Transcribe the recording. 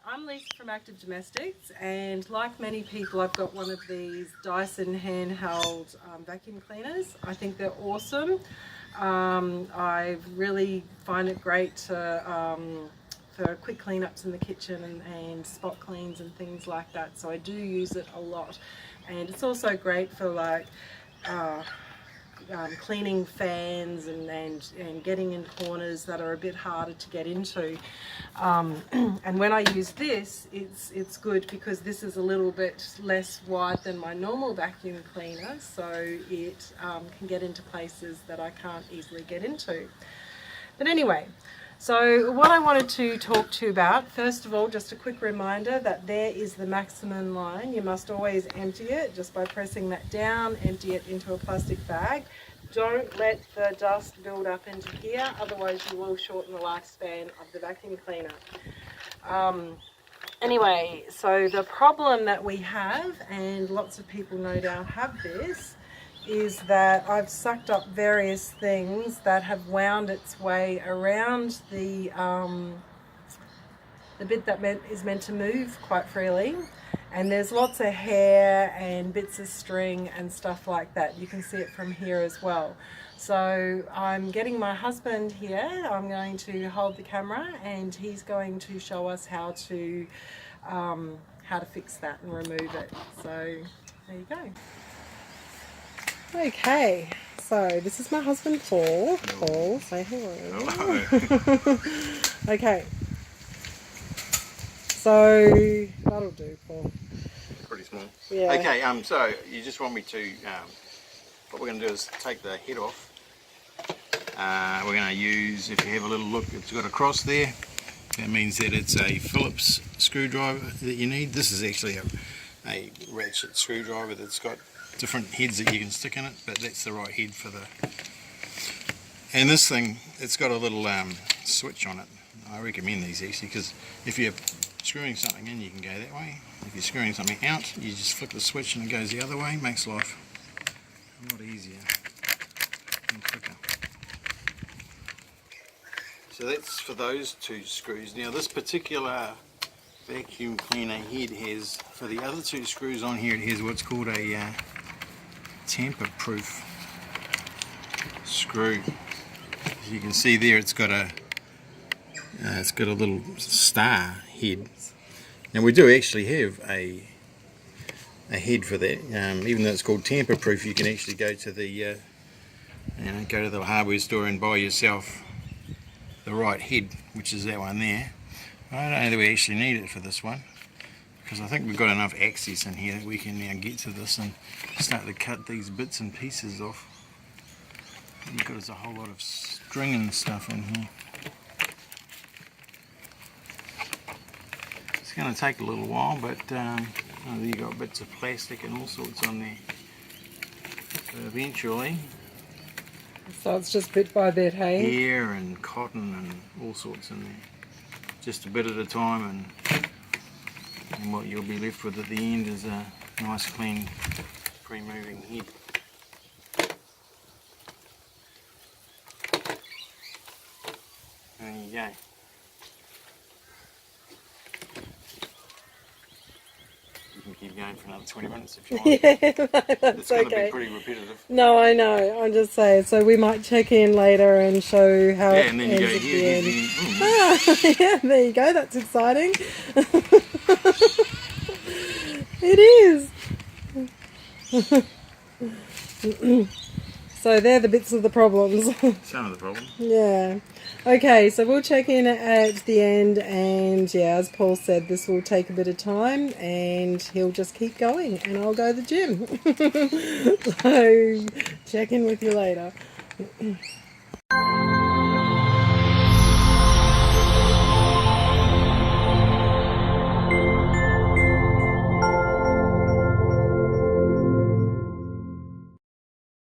I'm Lisa from Active Domestics, and like many people, I've got one of these Dyson handheld vacuum cleaners. I think they're awesome. I really find it great to, for quick cleanups in the kitchen and spot cleans and things like that. So I do use it a lot, and it's also great for like cleaning fans and getting in corners that are a bit harder to get into. And when I use this, it's good because this is a little bit less wide than my normal vacuum cleaner, so it can get into places that I can't easily get into. But anyway, so what I wanted to talk to you about, first of all, just a quick reminder that there is the maximum line. You must always empty it just by pressing that down, empty it into a plastic bag. Don't let the dust build up into here, otherwise you will shorten the lifespan of the vacuum cleaner. Anyway, so the problem that we have, and lots of people no doubt have this, is that I've sucked up various things that have wound its way around the bit that is meant to move quite freely, and there's lots of hair and bits of string and stuff like that. You can see it from here as well. So I'm getting my husband here. I'm going to hold the camera and he's going to show us how to fix that and remove it. So there you go. Okay, so this is my husband Paul. Paul, say hello. Hello. Okay, so that'll do, Paul. Pretty small. Yeah. Okay, so you just want me to, what we're going to do is take the head off. We're going to use, if you have a little look, it's got a cross there. That means that it's a Phillips screwdriver that you need. This is actually a ratchet screwdriver that's got different heads that you can stick in it, but that's the right head for the... And this thing, it's got a little switch on it. I recommend these actually, because if you're screwing something in, you can go that way. If you're screwing something out, you just flick the switch and it goes the other way. Makes life a lot easier and quicker. So that's for those two screws. Now this particular vacuum cleaner head has, for the other two screws on here, it has what's called a tamper-proof screw. As you can see there, it's got a little star head. Now we do actually have a head for that. Even though it's called tamper-proof, you can actually go to the hardware store and buy yourself the right head, which is that one there. I don't know that we actually need it for this one, because I think we've got enough access in here that we can now get to this and start to cut these bits and pieces off. Because there's a whole lot of string and stuff in here. It's going to take a little while, but you've got bits of plastic and all sorts on there. So eventually, So it's just bit by bit, hey? hair and cotton and all sorts in there. Just a bit at a time, and what you'll be left with at the end is a nice clean free-moving head. There you go. You can keep going for another 20 minutes if you want. Yeah, that's It's going to okay. be pretty repetitive. No, I know. I'm just saying. So we might check in later and show how Yeah, it and then you ends go at here, the end. here. Ah, yeah, there you go. That's exciting. It is. So they're the bits of the problems. Some of the problem. Yeah. Okay, so we'll check in at the end, and yeah, as Paul said, this will take a bit of time and he'll just keep going and I'll go to the gym. So check in with you later.